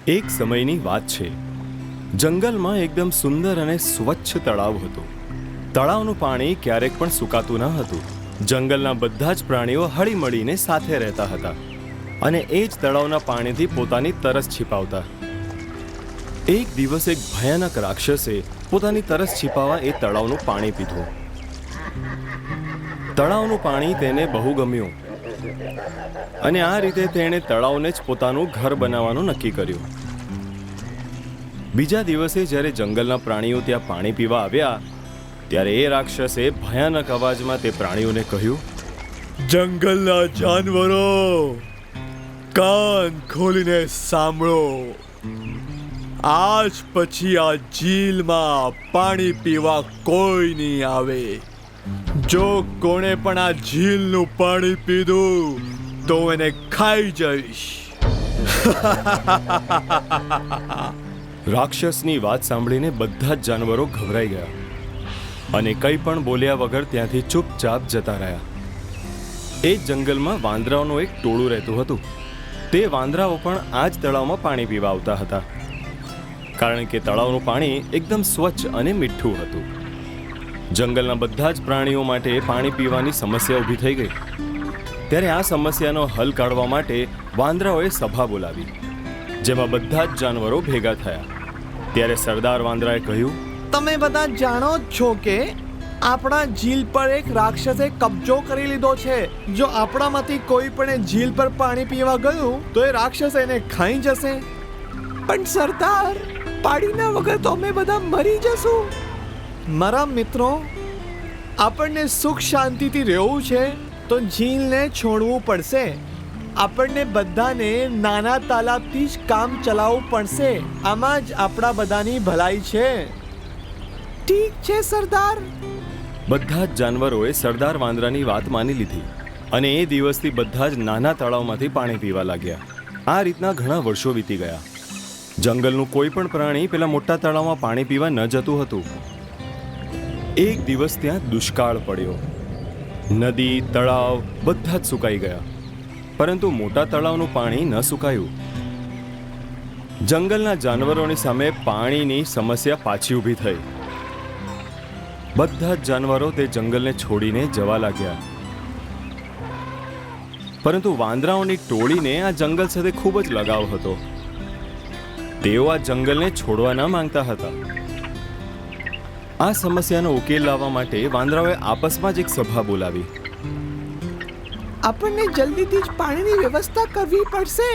એક સમયની વાત છે. જંગલમાં એકદમ સુંદર અને સ્વચ્છ તળાવ હતું. તળાવનું પાણી ક્યારેક પણ સુકાતું ન હતું. જંગલના બધા જ પ્રાણીઓ હળીમળીને સાથે રહેતા હતા અને એ જ તળાવના પાણીથી પોતાની તરસ छिपाવતા. એક દિવસ એક ભયાનક રાક્ષસે પોતાની તરસ छिपाવવા એ તળાવનું પાણી પીધું. તળાવનું પાણી તેને બહુ ગમ્યું અને આ રીતે તેણે તળાવને જ પોતાનું ઘર બનાવવાનું નક્કી કર્યું. બીજા દિવસે જ્યારે જંગલના પ્રાણીઓ ત્યાં પાણી પીવા આવ્યા ત્યારે એ રાક્ષસે ભયાનક અવાજમાં તે પ્રાણીઓને કહ્યું, જંગલના જાનવરો, કાન ખોલીને સાંભળો. આજ પછી આ ઝીલમાં પાણી પીવા કોઈ નહીં આવે. જો કોણે પણ આ ઝીલનું પાણી પીધું તો એને ખાઈ જઈશ. રાક્ષસની વાત સાંભળીને બધા જ જાનવરો ગભરાઈ ગયા અને કંઈ પણ બોલ્યા વગર ત્યાંથી ચૂપચાપ જતા રહ્યા. એ જ જંગલમાં વાંદરાઓનું એક ટોળું રહેતું હતું. તે વાંદરાઓ પણ આ જ તળાવમાં પાણી પીવા આવતા હતા, કારણ કે તળાવનું પાણી એકદમ સ્વચ્છ અને મીઠું હતું. જંગલના બધા જ પ્રાણીઓ માટે પાણી પીવાની સમસ્યા ઊભી થઈ ગઈ. ત્યારે આ સમસ્યાનો હલ કાઢવા માટે વાંદરાઓએ સભા બોલાવી, જેમાં બધા જ જાનવરો ભેગા થયા. ત્યારે સરદાર વાંદરાએ કહ્યું, તમે બધા જાણો જ છો કે આપણા ઝીલ પર એક રાક્ષસે કબજો કરી લીધો છે. જો આપણામાંથી કોઈ પણ ઝીલ પર પાણી પીવા ગયું તો એ રાક્ષસ એને ખાઈ જશે. પણ સરદાર, પાણીના વગર તો અમે બધા મરી જશું. મારા મિત્રો, આપણને સુખ શાંતિથી રહેવું છે તો ઝીલને છોડવું પડશે. આપણને બધાને નાના તાલાબથી જ કામ ચલાવવું પડશે. આમાં જ આપણા બધાની ભલાઈ છે. ઠીક છે સરદાર. બધા જ જાનવરોએ સરદાર વાંદરાની વાત માની લીધી અને એ દિવસથી બધા જ નાના તળાવમાંથી પાણી પીવા લાગ્યા. આ રીતના ઘણા વર્ષો વીતી ગયા. જંગલનું કોઈ પણ પ્રાણી પેલા મોટા તળાવમાં પાણી પીવા ન જતું હતું. એક દિવસ ત્યાં દુષ્કાળ પડ્યો. નદી, તળાવ બધા જ સુકાઈ ગયા, પરંતુ મોટા તળાવનું પાણી ન સુકાયું. જંગલના જાનવરોની સામે પાણીની સમસ્યા પાછી ઊભી થઈ. બધા જ જાનવરો તે જંગલને છોડીને જવા લાગ્યા, પરંતુ વાંદરાઓની ટોળીને આ જંગલ સાથે ખૂબ જ લગાવ હતો. તેઓ આ જંગલને છોડવા ન માંગતા હતા. આ સમસ્યાનો ઉકેલ લાવવા માટે વાંદરાઓએ આપસમાં જ એક સભા બોલાવી. આપણને જલ્દીથી જ પાણીની વ્યવસ્થા કરવી પડશે,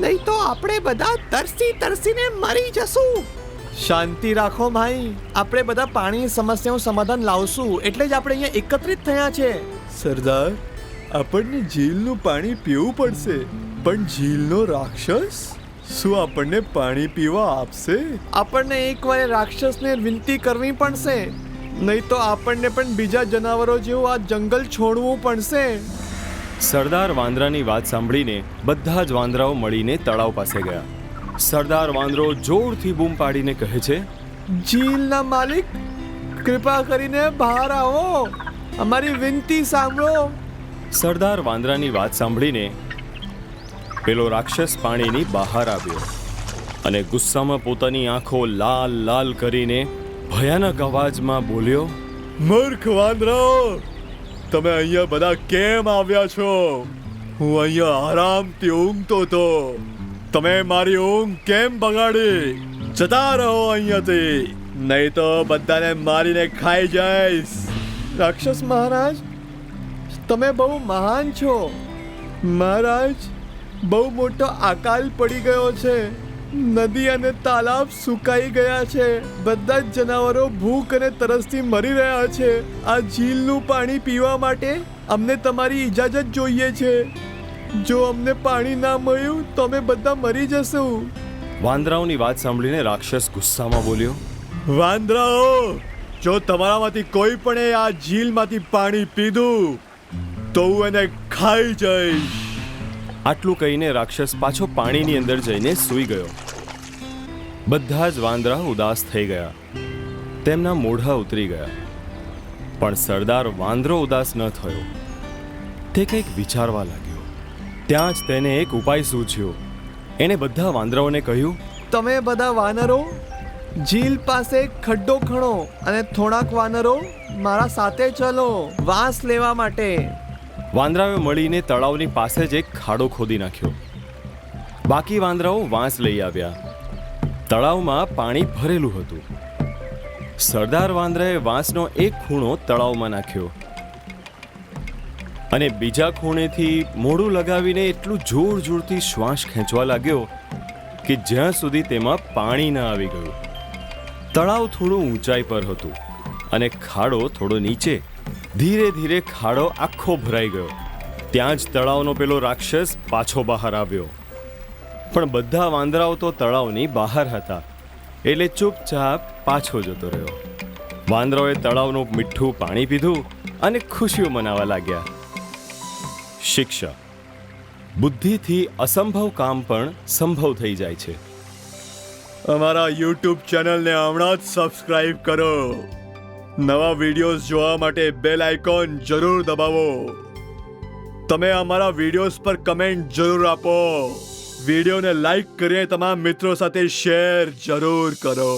નહીં તો આપણે બધા તરસીને મરી જશું. શાંતિ રાખો ભાઈ, આપણે બધા પાણીની સમસ્યાનું સમાધાન લાવશું, એટલે જ આપણે અહીંયા એકત્રિત થયા છે. સરદાર, આપણને ઝીલનું પાણી પીવું પડશે, પણ ઝીલનો રાક્ષસ શું આપણને પાણી પીવા આપશે? આપણને એકવાર રાક્ષસને વિનંતી કરવી પડશે, નહીં તો આપણને પણ બીજા જનાવરો જેવું આ જંગલ છોડવું પડશે. સરદાર વાંદરાની વાત સાંભળીને બધા જ વાંદરાઓ મળીને તળાવ પાસે ગયા. સરદાર વાંદરો જોરથી બૂમ પાડીને કહે છે, ઝીલના માલિક, કૃપા કરીને બહાર આવો, અમારી વિનંતી સાંભળો. સરદાર વાંદરાની વાત સાંભળીને પેલો રાક્ષસ પાણીની બહાર આવ્યો અને ગુસ્સામાં પોતાની આંખો લાલ લાલ કરીને ભયાનક અવાજમાં બોલ્યો, મૂર્ખ વાંદરાઓ, તમે અહીંયા બધા કેમ આવ્યા છો? હું અહીંયા આરામથી ઊંઘતો હતો. તમે મારી ઊંઘ કેમ બગાડી? જતા રહો અહીંયાથી, નહીં તો બધાને મારીને ખાઈ જઈશ. રાક્ષસ મહારાજ, તમે બહુ મહાન છો. મહારાજ, બહુ મોટો અકાલ પડી ગયો છે. નદી અને તાલાબ સુકાઈ ગયા છે. બધા જ જનાવરો ભૂખ અને તરસથી મરી રહ્યા છે. આ ઝીલનું પાણી પીવા માટે અમને તમારી ઇજાજત જોઈએ છે. જો અમને પાણી ના મળ્યું તો અમે બધા મરી જશું. વાંદરાઓની વાત સાંભળીને રાક્ષસ ગુસ્સામાં બોલ્યો, વાંદરાઓ, જો તમારામાંથી કોઈ પણ આ ઝીલમાંથી પાણી પીધું તો હું એને ખાઈ જઈશ. આટલું કહીને રાક્ષસ પાછો પાણીની અંદર જઈને સૂઈ ગયો. બધા જ વાંદરા ઉદાસ થઈ ગયા, તેમના મોઢા ઉતરી ગયા. પણ સરદાર વાંદરો ઉદાસ ન થયો. તે કંઈક વિચારવા લાગ્યો. ત્યાં જ તેને એક ઉપાય સૂઝ્યો. એણે બધા વાંદરાઓને કહ્યું, તમે બધા વાનરો ઝીલ પાસે ખડ્ડો ખણો અને થોડાક વાનરો મારા સાથે ચલો વાંસ લેવા માટે. વાંદરાઓએ મળીને તળાવની પાસે જ એક ખાડો ખોદી નાખ્યો. બાકી વાંદરાઓ વાંસ લઈ આવ્યા. તળાવમાં પાણી ભરેલું હતું. સરદાર વાંદરાએ વાંસનો એક ખૂણો તળાવમાં નાખ્યો અને બીજા ખૂણેથી મોઢું લગાવીને એટલું જોર જોરથી શ્વાસ ખેંચવા લાગ્યો કે જ્યાં સુધી તેમાં પાણી ન આવી ગયું. તળાવ થોડું ઊંચાઈ પર હતું અને ખાડો થોડો નીચે. ધીરે ધીરે ખાડો આખો ભરાઈ ગયો. ત્યાં જ તળાવનો પેલો રાક્ષસ પાછો બહાર આવ્યો. પણ બધા વાંદરાઓ તો તળાવની બહાર હતા એટલે ચૂપચાપ પાછો જતો રહ્યો. વાંદરાઓએ તળાવનું મીઠું પાણી પીધું અને ખુશીઓ મનાવવા લાગ્યા. શિક્ષા: બુદ્ધિથી અસંભવ કામ પણ સંભવ થઈ જાય છે. અમારા યુટ્યુબ ચેનલને હમણાં જ સબસ્ક્રાઇબ કરો. નવા વિડીયોઝ જોવા માટે બેલ આઇકોન જરૂર દબાવો. તમે અમારા વિડીયોઝ પર કમેન્ટ જરૂર આપો. વિડીયોને લાઈક કરીને તમારા મિત્રો સાથે શેર જરૂર કરો.